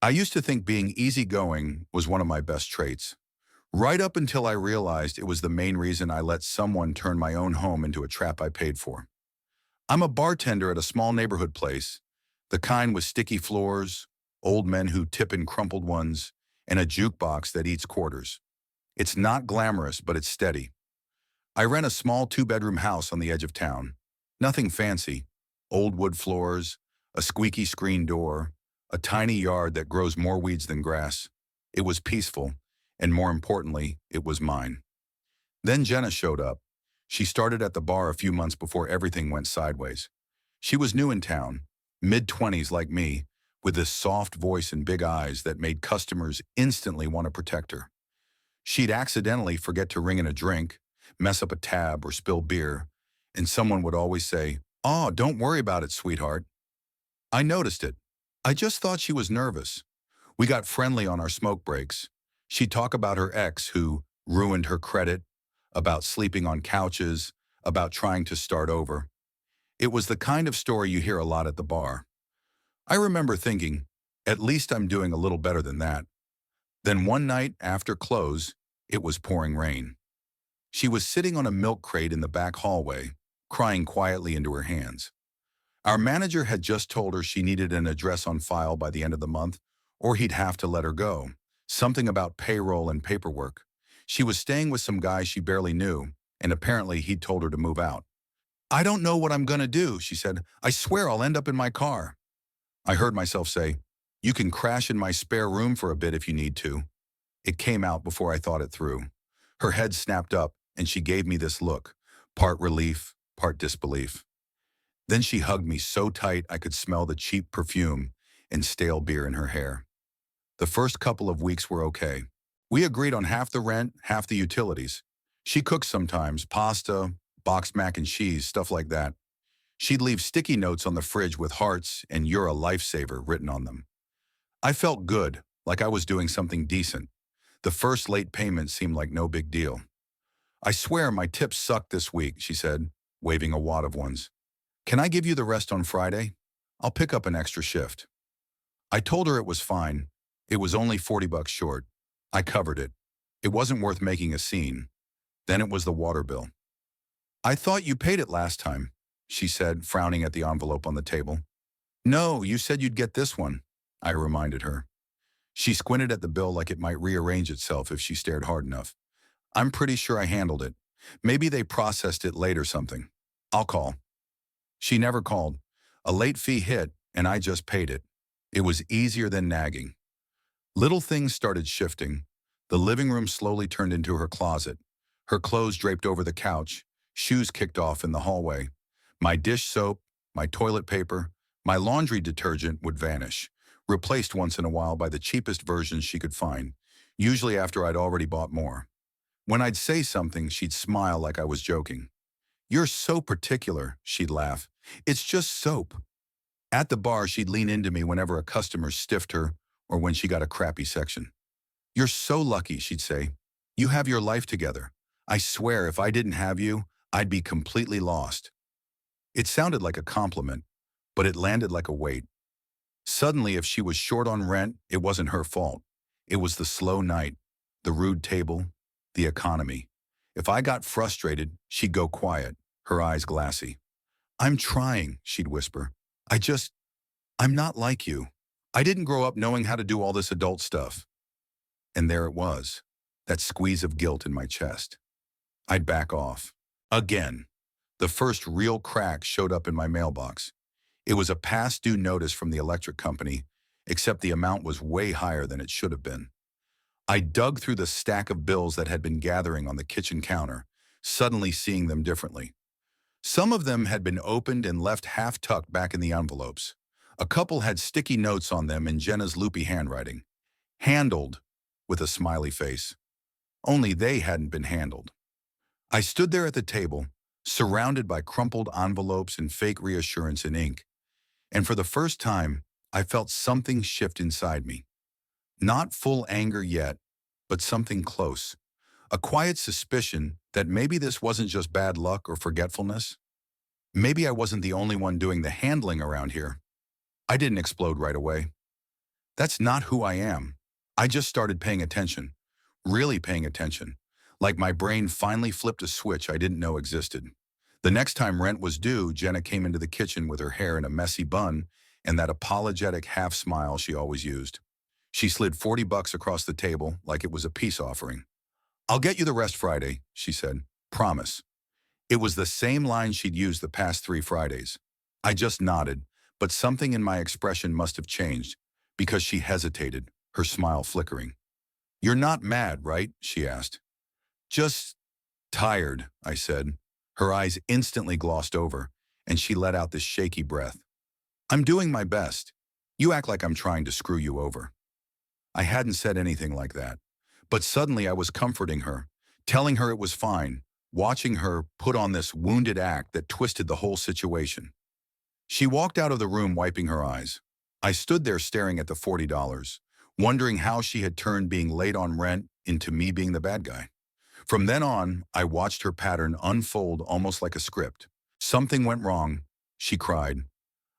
I used to think being easygoing was one of my best traits, right up until I realized it was the main reason I let someone turn my own home into a trap I paid for. I'm a bartender at a small neighborhood place, the kind with sticky floors, old men who tip in crumpled ones, and a jukebox that eats quarters. It's not glamorous, but it's steady. I rent a small two-bedroom house on the edge of town. Nothing fancy. Old wood floors, a squeaky screen door, a tiny yard that grows more weeds than grass. It was peaceful, and more importantly, it was mine. Then Jenna showed up. She started at the bar a few months before everything went sideways. She was new in town, mid-20s like me, with this soft voice and big eyes that made customers instantly want to protect her. She'd accidentally forget to ring in a drink, mess up a tab, or spill beer, and someone would always say, "Oh, don't worry about it, sweetheart." I noticed it. I just thought she was nervous. We got friendly on our smoke breaks. She'd talk about her ex who ruined her credit, about sleeping on couches, about trying to start over. It was the kind of story you hear a lot at the bar. I remember thinking, at least I'm doing a little better than that. Then one night after close, it was pouring rain. She was sitting on a milk crate in the back hallway, crying quietly into her hands. Our manager had just told her she needed an address on file by the end of the month, or he'd have to let her go. Something about payroll and paperwork. She was staying with some guy she barely knew, and apparently he'd told her to move out. "I don't know what I'm gonna do," she said. "I swear I'll end up in my car." I heard myself say, "You can crash in my spare room for a bit if you need to." It came out before I thought it through. Her head snapped up, and she gave me this look, part relief, part disbelief. Then she hugged me so tight I could smell the cheap perfume and stale beer in her hair. The first couple of weeks were okay. We agreed on half the rent, half the utilities. She cooked sometimes, pasta, boxed mac and cheese, stuff like that. She'd leave sticky notes on the fridge with hearts and "You're a lifesaver" written on them. I felt good, like I was doing something decent. The first late payment seemed like no big deal. "I swear my tips sucked this week," she said, waving a wad of ones. "Can I give you the rest on Friday? I'll pick up an extra shift." I told her it was fine. It was only $40 short. I covered it. It wasn't worth making a scene. Then it was the water bill. "I thought you paid it last time," she said, frowning at the envelope on the table. "No, you said you'd get this one," I reminded her. She squinted at the bill like it might rearrange itself if she stared hard enough. "I'm pretty sure I handled it. Maybe they processed it late or something. I'll call." She never called. A late fee hit, and I just paid it. It was easier than nagging. Little things started shifting. The living room slowly turned into her closet. Her clothes draped over the couch, shoes kicked off in the hallway. My dish soap, my toilet paper, my laundry detergent would vanish, replaced once in a while by the cheapest versions she could find, usually after I'd already bought more. When I'd say something, she'd smile like I was joking. "You're so particular," she'd laugh. "It's just soap." At the bar, she'd lean into me whenever a customer stiffed her or when she got a crappy section. "You're so lucky," she'd say. "You have your life together. I swear if I didn't have you, I'd be completely lost." It sounded like a compliment, but it landed like a weight. Suddenly, if she was short on rent, it wasn't her fault. It was the slow night, the rude table, the economy. If I got frustrated, she'd go quiet, her eyes glassy. "I'm trying," she'd whisper. I'm not like you. I didn't grow up knowing how to do all this adult stuff." And there it was, that squeeze of guilt in my chest. I'd back off. Again. The first real crack showed up in my mailbox. It was a past due notice from the electric company, except the amount was way higher than it should have been. I dug through the stack of bills that had been gathering on the kitchen counter, suddenly seeing them differently. Some of them had been opened and left half-tucked back in the envelopes. A couple had sticky notes on them in Jenna's loopy handwriting. "Handled," with a smiley face. Only they hadn't been handled. I stood there at the table, surrounded by crumpled envelopes and fake reassurance in ink, and for the first time, I felt something shift inside me. Not full anger yet, but something close. A quiet suspicion that maybe this wasn't just bad luck or forgetfulness. Maybe I wasn't the only one doing the handling around here. I didn't explode right away. That's not who I am. I just started paying attention, really paying attention. Like my brain finally flipped a switch I didn't know existed. The next time rent was due, Jenna came into the kitchen with her hair in a messy bun and that apologetic half smile she always used. She slid 40 bucks across the table like it was a peace offering. "I'll get you the rest Friday," she said. "Promise." It was the same line she'd used the past 3 Fridays. I just nodded, but something in my expression must have changed, because she hesitated, her smile flickering. "You're not mad, right?" she asked. "Just tired," I said. Her eyes instantly glossed over, and she let out this shaky breath. "I'm doing my best. You act like I'm trying to screw you over." I hadn't said anything like that. But suddenly I was comforting her, telling her it was fine, watching her put on this wounded act that twisted the whole situation. She walked out of the room wiping her eyes. I stood there staring at the $40, wondering how she had turned being late on rent into me being the bad guy. From then on, I watched her pattern unfold almost like a script. Something went wrong. She cried.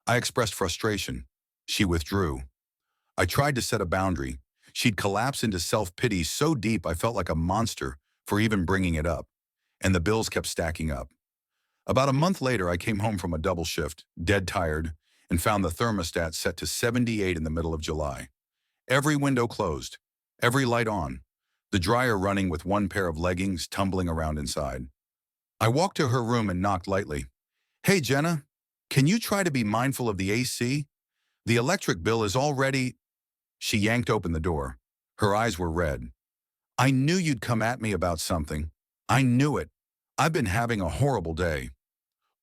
I expressed frustration. She withdrew. I tried to set a boundary. She'd collapse into self-pity so deep I felt like a monster for even bringing it up. And the bills kept stacking up. About a month later, I came home from a double shift, dead tired, and found the thermostat set to 78 in the middle of July. Every window closed, every light on, the dryer running with one pair of leggings tumbling around inside. I walked to her room and knocked lightly. "Hey, Jenna, can you try to be mindful of the AC? The electric bill is already—" She yanked open the door. Her eyes were red. "I knew you'd come at me about something. I knew it. I've been having a horrible day."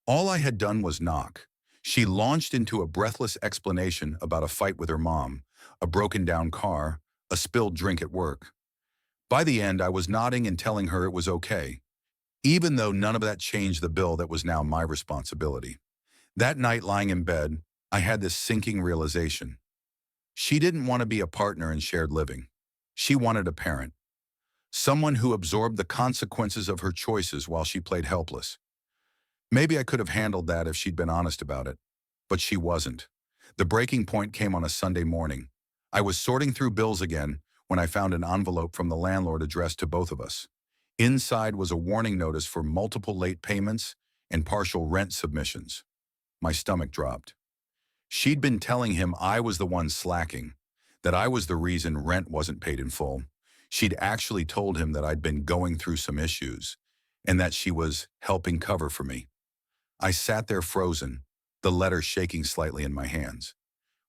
All I had done was knock. She launched into a breathless explanation about a fight with her mom, a broken-down car, a spilled drink at work. By the end, I was nodding and telling her it was okay, even though none of that changed the bill that was now my responsibility. That night, lying in bed, I had this sinking realization. She didn't want to be a partner in shared living. She wanted a parent, someone who absorbed the consequences of her choices while she played helpless. Maybe I could have handled that if she'd been honest about it, but she wasn't. The breaking point came on a Sunday morning. I was sorting through bills again when I found an envelope from the landlord addressed to both of us. Inside was a warning notice for multiple late payments and partial rent submissions. My stomach dropped. She'd been telling him I was the one slacking, that I was the reason rent wasn't paid in full. She'd actually told him that I'd been going through some issues and that she was helping cover for me. I sat there frozen, the letter shaking slightly in my hands.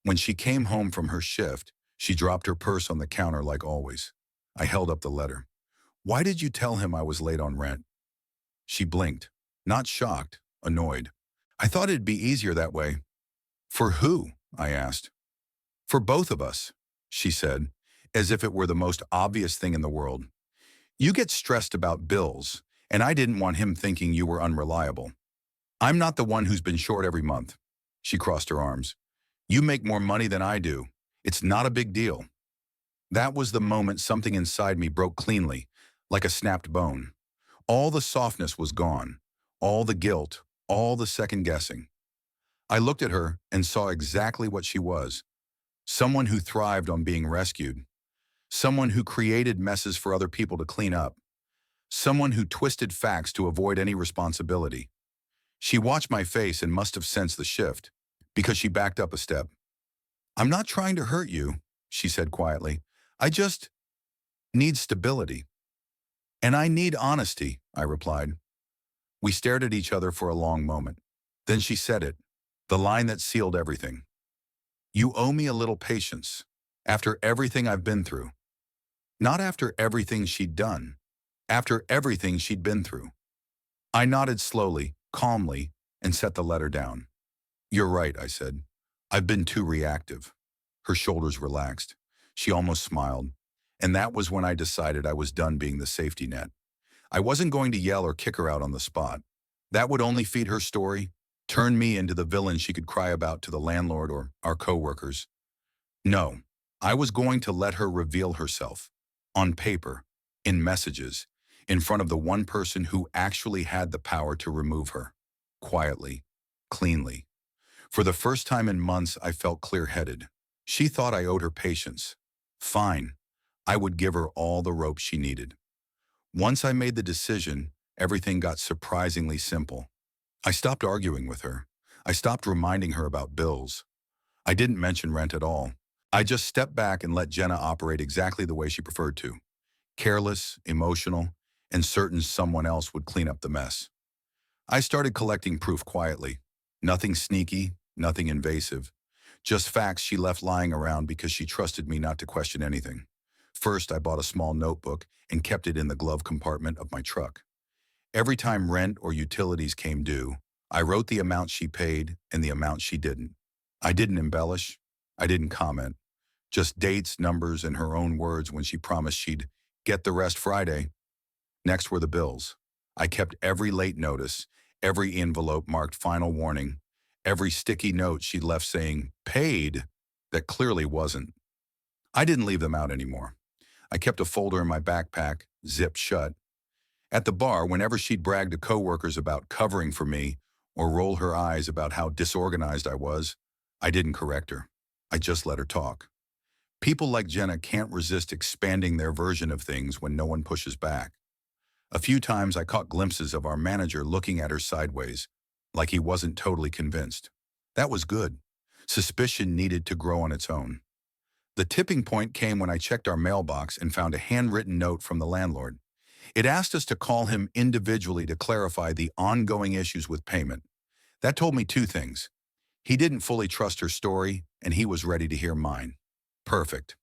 When she came home from her shift, she dropped her purse on the counter like always. I held up the letter. "Why did you tell him I was late on rent?" She blinked, not shocked, annoyed. "I thought it'd be easier that way." "For who?" I asked. "For both of us," she said, as if it were the most obvious thing in the world. "You get stressed about bills, and I didn't want him thinking you were unreliable. I'm not the one who's been short every month." She crossed her arms. "You make more money than I do. It's not a big deal." That was the moment something inside me broke cleanly, like a snapped bone. All the softness was gone, all the guilt, all the second-guessing. I looked at her and saw exactly what she was. Someone who thrived on being rescued. Someone who created messes for other people to clean up. Someone who twisted facts to avoid any responsibility. She watched my face and must have sensed the shift, because she backed up a step. "I'm not trying to hurt you," she said quietly. "I just need stability." "And I need honesty," I replied. We stared at each other for a long moment. Then she said it, the line that sealed everything. "You owe me a little patience, after everything I've been through." Not after everything she'd done, after everything she'd been through. I nodded slowly, calmly, and set the letter down. "You're right," I said. "I've been too reactive." Her shoulders relaxed. She almost smiled. And that was when I decided I was done being the safety net. I wasn't going to yell or kick her out on the spot. That would only feed her story, turn me into the villain she could cry about to the landlord or our coworkers. No, I was going to let her reveal herself, on paper, in messages, in front of the one person who actually had the power to remove her. Quietly, cleanly. For the first time in months, I felt clear-headed. She thought I owed her patience. Fine. I would give her all the rope she needed. Once I made the decision, everything got surprisingly simple. I stopped arguing with her. I stopped reminding her about bills. I didn't mention rent at all. I just stepped back and let Jenna operate exactly the way she preferred to. Careless, emotional, and certain someone else would clean up the mess. I started collecting proof quietly. Nothing sneaky, nothing invasive. Just facts she left lying around because she trusted me not to question anything. First, I bought a small notebook and kept it in the glove compartment of my truck. Every time rent or utilities came due, I wrote the amount she paid and the amount she didn't. I didn't embellish. I didn't comment. Just dates, numbers, and her own words when she promised she'd get the rest Friday. Next were the bills. I kept every late notice, every envelope marked final warning, every sticky note she'd left saying paid that clearly wasn't. I didn't leave them out anymore. I kept a folder in my backpack, zipped shut. At the bar, whenever she'd brag to coworkers about covering for me or roll her eyes about how disorganized I was, I didn't correct her. I just let her talk. People like Jenna can't resist expanding their version of things when no one pushes back. A few times I caught glimpses of our manager looking at her sideways, like he wasn't totally convinced. That was good. Suspicion needed to grow on its own. The tipping point came when I checked our mailbox and found a handwritten note from the landlord. It asked us to call him individually to clarify the ongoing issues with payment. That told me two things. He didn't fully trust her story, and he was ready to hear mine. Perfect.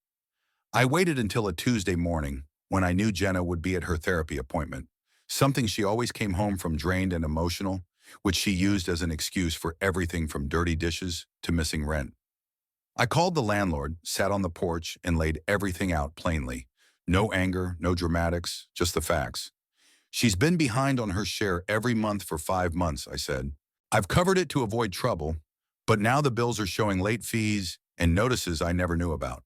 I waited until a Tuesday morning, when I knew Jenna would be at her therapy appointment, something she always came home from drained and emotional, which she used as an excuse for everything from dirty dishes to missing rent. I called the landlord, sat on the porch, and laid everything out plainly. No anger, no dramatics, just the facts. She's been behind on her share every month for 5 months, I said. I've covered it to avoid trouble, but now the bills are showing late fees and notices I never knew about.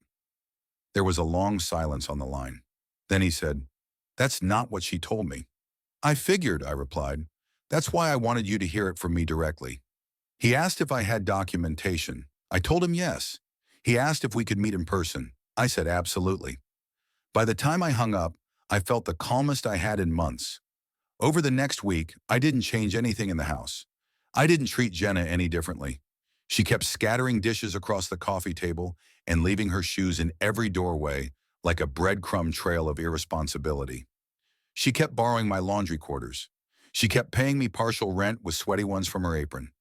There was a long silence on the line. Then he said, "That's not what she told me." "I figured," I replied. "That's why I wanted you to hear it from me directly." He asked if I had documentation. I told him yes. He asked if we could meet in person. I said absolutely. By the time I hung up, I felt the calmest I had in months. Over the next week, I didn't change anything in the house. I didn't treat Jenna any differently. She kept scattering dishes across the coffee table and leaving her shoes in every doorway like a breadcrumb trail of irresponsibility. She kept borrowing my laundry quarters. She kept paying me partial rent with sweaty ones from her apron.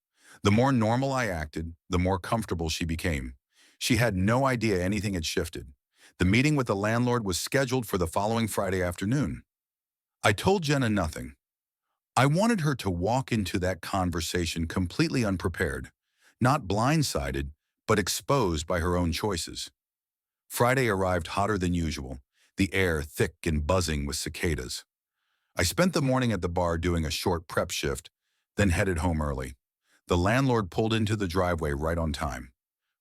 The more normal I acted, the more comfortable she became. She had no idea anything had shifted. The meeting with the landlord was scheduled for the following Friday afternoon. I told Jenna nothing. I wanted her to walk into that conversation completely unprepared, not blindsided, but exposed by her own choices. Friday arrived hotter than usual, the air thick and buzzing with cicadas. I spent the morning at the bar doing a short prep shift, then headed home early. The landlord pulled into the driveway right on time.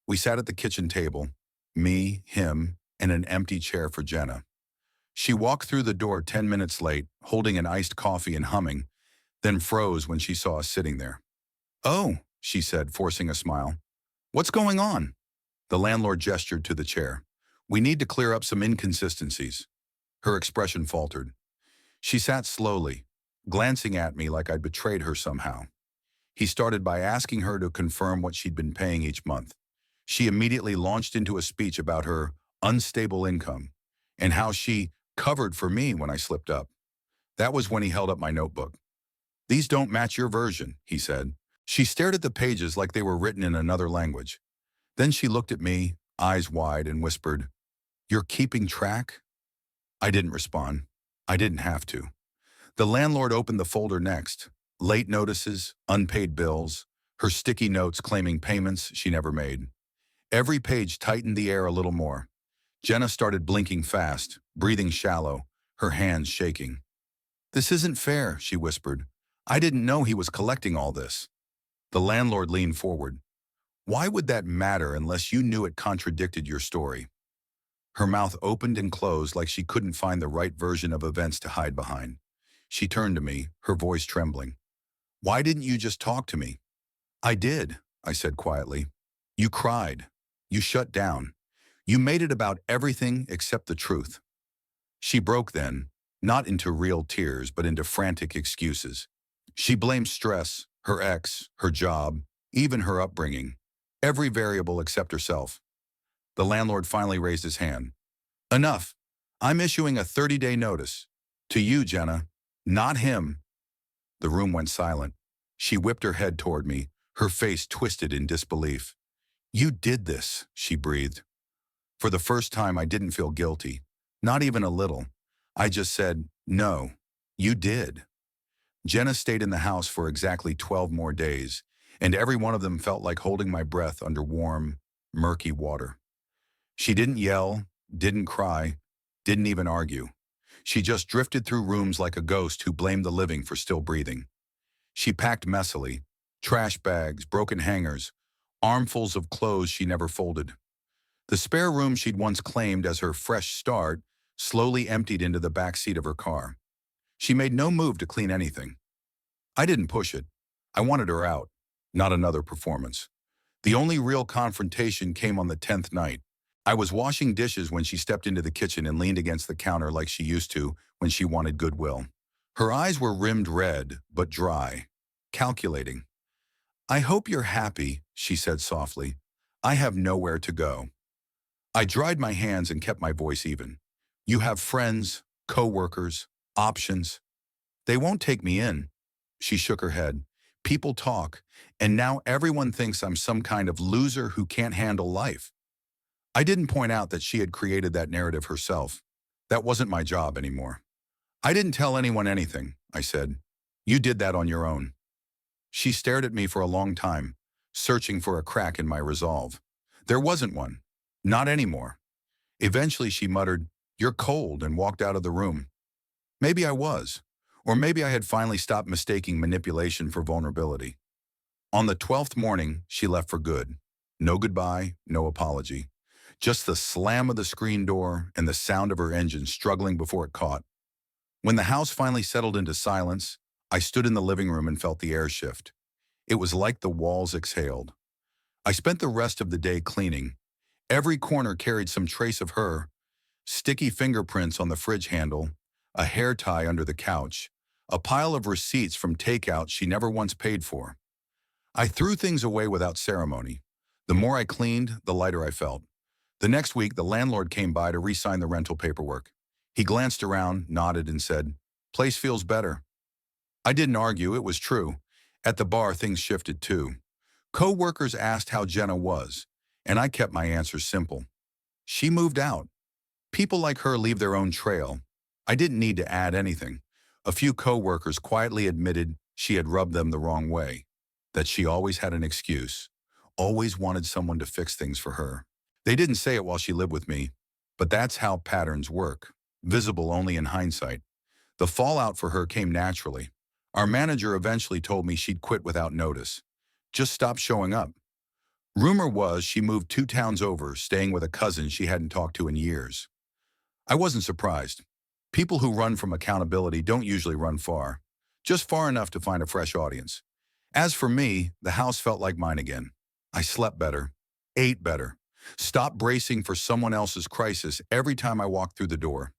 We sat at the kitchen table, me, him, and an empty chair for Jenna. She walked through the door 10 minutes late, holding an iced coffee and humming, then froze when she saw us sitting there. "Oh," she said, forcing a smile. "What's going on?" The landlord gestured to the chair. "We need to clear up some inconsistencies." Her expression faltered. She sat slowly, glancing at me like I'd betrayed her somehow. He started by asking her to confirm what she'd been paying each month. She immediately launched into a speech about her unstable income and how she covered for me when I slipped up. That was when he held up my notebook. "These don't match your version," he said. She stared at the pages like they were written in another language. Then she looked at me, eyes wide, and whispered, "You're keeping track?" I didn't respond. I didn't have to. The landlord opened the folder next. Late notices, unpaid bills, her sticky notes claiming payments she never made. Every page tightened the air a little more. Jenna started blinking fast, breathing shallow, her hands shaking. "This isn't fair," she whispered. "I didn't know he was collecting all this." The landlord leaned forward. "Why would that matter unless you knew it contradicted your story?" Her mouth opened and closed like she couldn't find the right version of events to hide behind. She turned to me, her voice trembling. "Why didn't you just talk to me?" "I did," I said quietly. "You cried. You shut down. You made it about everything except the truth. She broke then, not into real tears, but into frantic excuses. She blamed stress, her ex, her job, even her upbringing, every variable except herself. The landlord finally raised his hand. Enough. I'm issuing a 30-day notice. To you, Jenna, not him. The room went silent. She whipped her head toward me, her face twisted in disbelief. You did this, she breathed. For the first time, I didn't feel guilty. Not even a little. I just said, no, you did. Jenna stayed in the house for exactly 12 more days, and every one of them felt like holding my breath under warm, murky water. She didn't yell, didn't cry, didn't even argue. She just drifted through rooms like a ghost who blamed the living for still breathing. She packed messily, trash bags, broken hangers, armfuls of clothes she never folded. The spare room she'd once claimed as her fresh start slowly emptied into the back seat of her car. She made no move to clean anything. I didn't push it. I wanted her out, not another performance. The only real confrontation came on the 10th night. I was washing dishes when she stepped into the kitchen and leaned against the counter like she used to when she wanted goodwill. Her eyes were rimmed red, but dry, calculating. I hope you're happy, she said softly. I have nowhere to go. I dried my hands and kept my voice even. You have friends, co-workers, options. They won't take me in. She shook her head. People talk, and now everyone thinks I'm some kind of loser who can't handle life. I didn't point out that she had created that narrative herself. That wasn't my job anymore. I didn't tell anyone anything, I said. You did that on your own. She stared at me for a long time, searching for a crack in my resolve. There wasn't one. Not anymore. Eventually she muttered, "You're cold," and walked out of the room. Maybe I was. Or maybe I had finally stopped mistaking manipulation for vulnerability. On the 12th morning, she left for good. No goodbye, no apology. Just the slam of the screen door and the sound of her engine struggling before it caught. When the house finally settled into silence, I stood in the living room and felt the air shift. It was like the walls exhaled. I spent the rest of the day cleaning. Every corner carried some trace of her. Sticky fingerprints on the fridge handle, a hair tie under the couch, a pile of receipts from takeout she never once paid for. I threw things away without ceremony. The more I cleaned, the lighter I felt. The next week, the landlord came by to re-sign the rental paperwork. He glanced around, nodded, and said, "Place feels better." I didn't argue, it was true. At the bar, things shifted too. Co-workers asked how Jenna was, and I kept my answers simple. She moved out. People like her leave their own trail. I didn't need to add anything. A few co-workers quietly admitted she had rubbed them the wrong way, that she always had an excuse, always wanted someone to fix things for her. They didn't say it while she lived with me, but that's how patterns work, visible only in hindsight. The fallout for her came naturally. Our manager eventually told me she'd quit without notice. Just stopped showing up. Rumor was she moved 2 towns over, staying with a cousin she hadn't talked to in years. I wasn't surprised. People who run from accountability don't usually run far, just far enough to find a fresh audience. As for me, the house felt like mine again. I slept better, ate better, stopped bracing for someone else's crisis every time I walked through the door.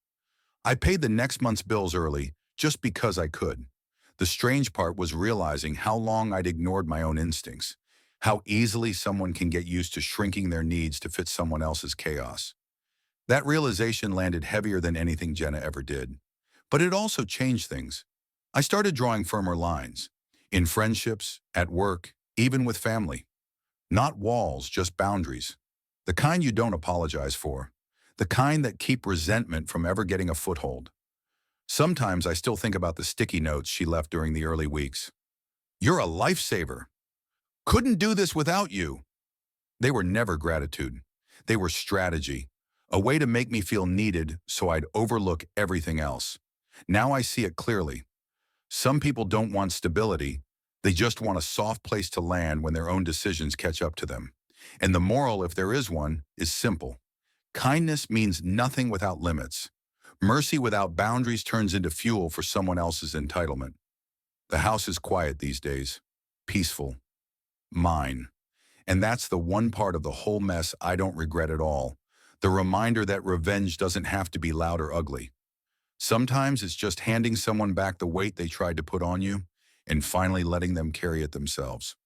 I paid the next month's bills early, just because I could. The strange part was realizing how long I'd ignored my own instincts, how easily someone can get used to shrinking their needs to fit someone else's chaos. That realization landed heavier than anything Jenna ever did. But it also changed things. I started drawing firmer lines. In friendships, at work, even with family. Not walls, just boundaries. The kind you don't apologize for. The kind that keep resentment from ever getting a foothold. Sometimes I still think about the sticky notes she left during the early weeks. "You're a lifesaver. Couldn't do this without you." They were never gratitude. They were strategy. A way to make me feel needed so I'd overlook everything else. Now I see it clearly. Some people don't want stability. They just want a soft place to land when their own decisions catch up to them. And the moral, if there is one, is simple. Kindness means nothing without limits. Mercy without boundaries turns into fuel for someone else's entitlement. The house is quiet these days. Peaceful. Mine. And that's the one part of the whole mess I don't regret at all. The reminder that revenge doesn't have to be loud or ugly. Sometimes it's just handing someone back the weight they tried to put on you and finally letting them carry it themselves.